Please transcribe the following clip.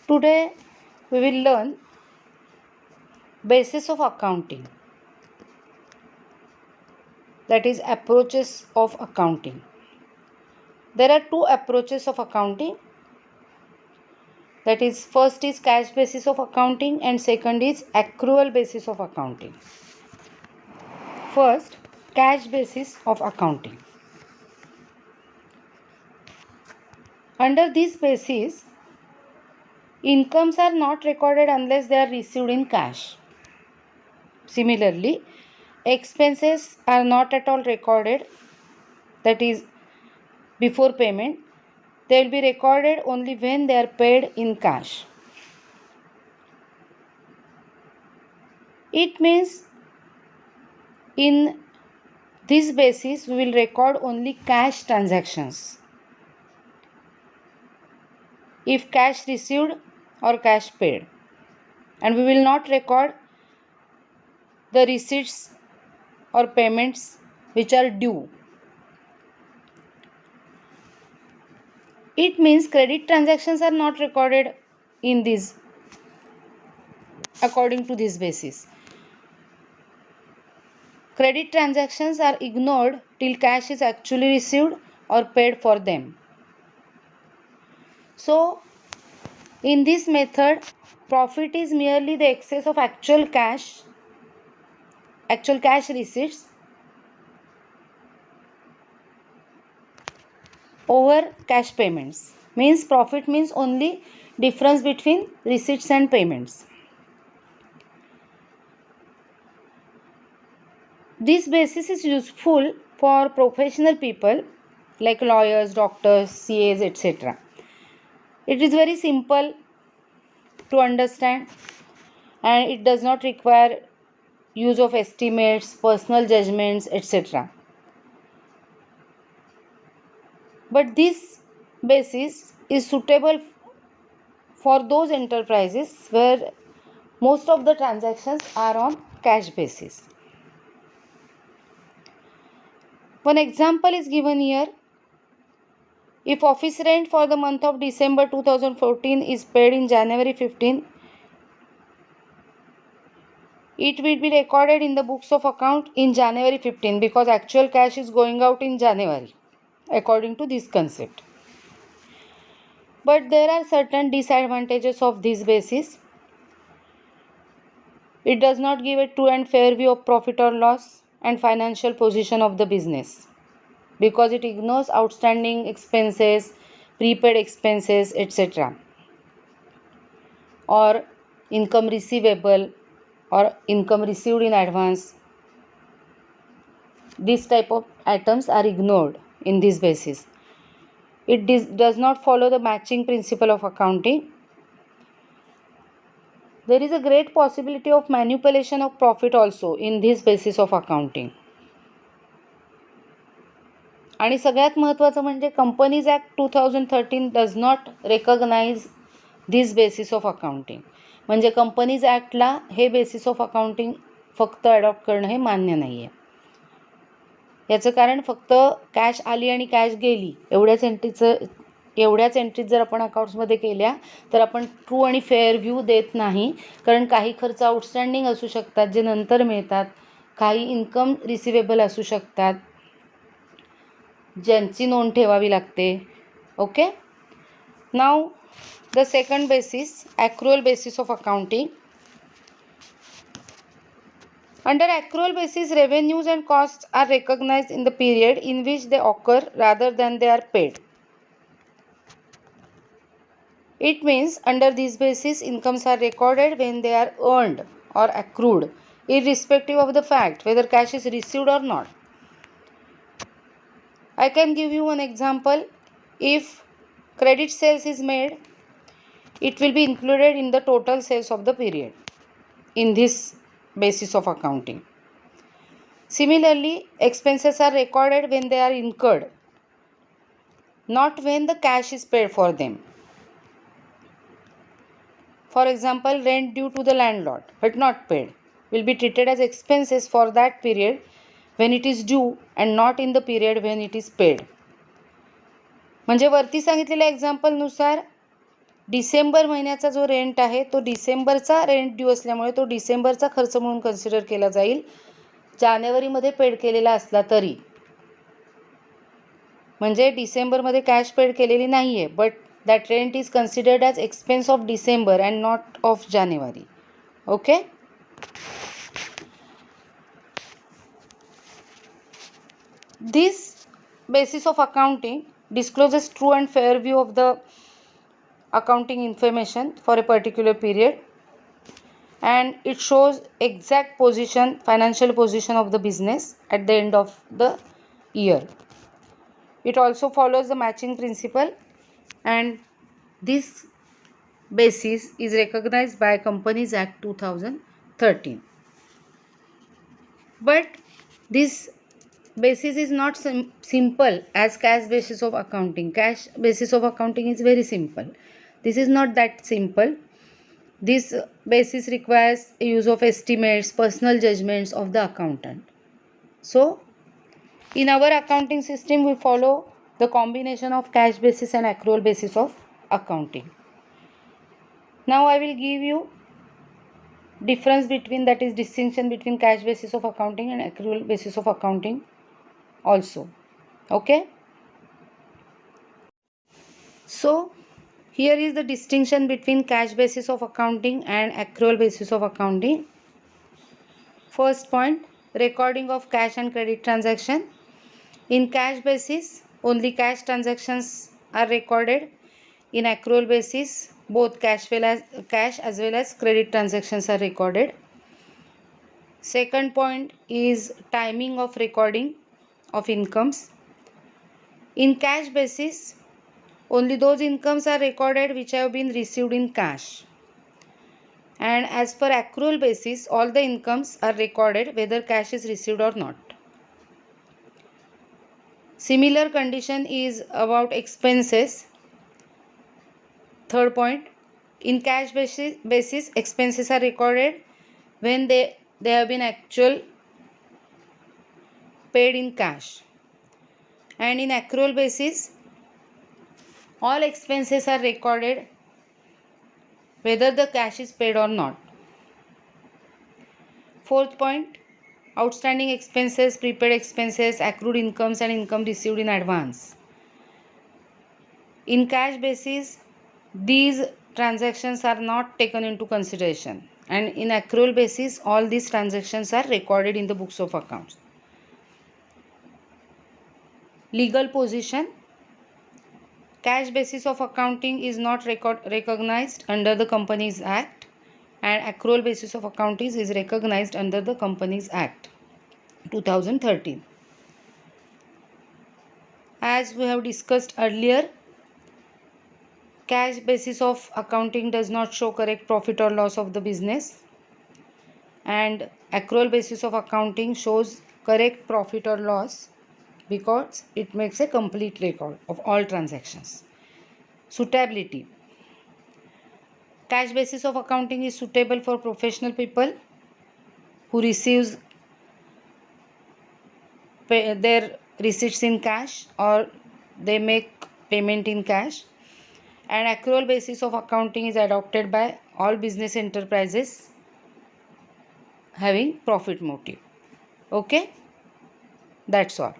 Today we will learn basis of accounting, that is approaches of accounting. There are two approaches of accounting, that is first is cash basis of accounting and second is accrual basis of accounting. First, cash basis of accounting. Under this basis, incomes are not recorded unless they are received in cash. Similarly, expenses are not at all recorded, that is before payment. They will be recorded only when they are paid in cash. It means in this basis we will record only cash transactions. If cash received or cash paid, and we will not record the receipts or payments which are due. It means credit transactions are not recorded in this according to this basis. Credit transactions are ignored till cash is actually received or paid for them. So, in this method, profit is merely the excess of actual cash receipts over cash payments. Means profit means only difference between receipts and payments. This basis is useful for professional people like lawyers, doctors, CAs, etc. It is very simple to understand and it does not require use of estimates, personal judgments, etc. But this basis is suitable for those enterprises where most of the transactions are on cash basis. One example is given here. If office rent for the month of December 2014 is paid in January 15, it will be recorded in the books of account in January 15 because actual cash is going out in January according to this concept. But there are certain disadvantages of this basis. It does not give a true and fair view of profit or loss and financial position of the business because it ignores outstanding expenses, prepaid expenses, etc. or income receivable or income received in advance. These type of items are ignored in this basis. It does not follow the matching principle of accounting. There is a great possibility of manipulation of profit also in this basis of accounting. आणि सगळ्यात महत्त्वाचं म्हणजे Companies Act 2013 does not recognise this basis of accounting. म्हणजे Companies ॲक्टला हे basis of accounting फक्त adopt करणं हे मान्य नाही आहे. याचं कारण फक्त कॅश आली आणि कॅश गेली एवढ्याच एंट्रीज जर आपण अकाउंट्समध्ये केल्या तर आपण ट्रू आणि फेअर व्ह्यू देत नाही. कारण काही खर्च आउटस्टँडिंग असू शकतात जे नंतर मिळतात, काही इन्कम रिसिवेबल असू शकतात ज्यांची नोंद ठेवावी लागते. Okay. Now the second basis, accrual basis of accounting. Under accrual basis, revenues and costs are recognized in the period in which they occur rather than they are paid. It means under this basis, incomes are recorded when they are earned or accrued, irrespective of the fact whether cash is received or not. I can give you one example. If credit sales is made, it will be included in the total sales of the period in this basis of accounting. Similarly, expenses are recorded when they are incurred, not when the cash is paid for them. For example, rent due to the landlord but not paid will be treated as expenses for that period when it is due and not in the period when it is paid. म्हणजे वरती सांगितलेल्या एक्झाम्पलनुसार December महिन्याचा जो rent आहे तो डिसेंबरचा rent due असल्यामुळे तो डिसेंबरचा खर्च म्हणून कन्सिडर केला जाईल जानेवारीमध्ये पेड केलेला असला तरी. म्हणजे डिसेंबरमध्ये कॅश पेड केलेली नाही आहे, but that rent is considered as expense of December and not of January. Okay. This basis of accounting discloses true and fair view of the accounting information for a particular period, and it shows exact position, financial position of the business at the end of the year. It also follows the matching principle, and this basis is recognized by Companies Act 2013. But this basis is not simple as cash basis of accounting. Cash basis of accounting is very simple. This is not that simple. This basis requires use of estimates, personal judgments of the accountant. So in our accounting system we follow the combination of cash basis and accrual basis of accounting. Now I will give you difference between, that is distinction between cash basis of accounting and accrual basis of accounting also. Okay. So here is the distinction between cash basis of accounting and accrual basis of accounting. First point, recording of cash and credit transaction. In cash basis only cash transactions are recorded. In accrual basis both cash as well as credit transactions are recorded. Second point is timing of recording of incomes. In cash basis only those incomes are recorded which have been received in cash, and as per accrual basis all the incomes are recorded whether cash is received or not. Similar condition is about expenses. Third point, in cash basis expenses are recorded when they have been actual paid in cash, and in accrual basis all expenses are recorded whether the cash is paid or not. Fourth point, outstanding expenses, prepaid expenses, accrued incomes and income received in advance. In cash basis these transactions are not taken into consideration, and in accrual basis all these transactions are recorded in the books of accounts. Legal position. Cash basis of accounting is not recognized under the Companies Act, and accrual basis of accounting is recognized under the Companies Act 2013. As we have discussed earlier, cash basis of accounting does not show correct profit or loss of the business, and accrual basis of accounting shows correct profit or loss because it makes a complete record of all transactions. Suitability. Cash basis of accounting is suitable for professional people who receives their receipts in cash or they make payment in cash, and accrual basis of accounting is adopted by all business enterprises having profit motive. Okay, that's all.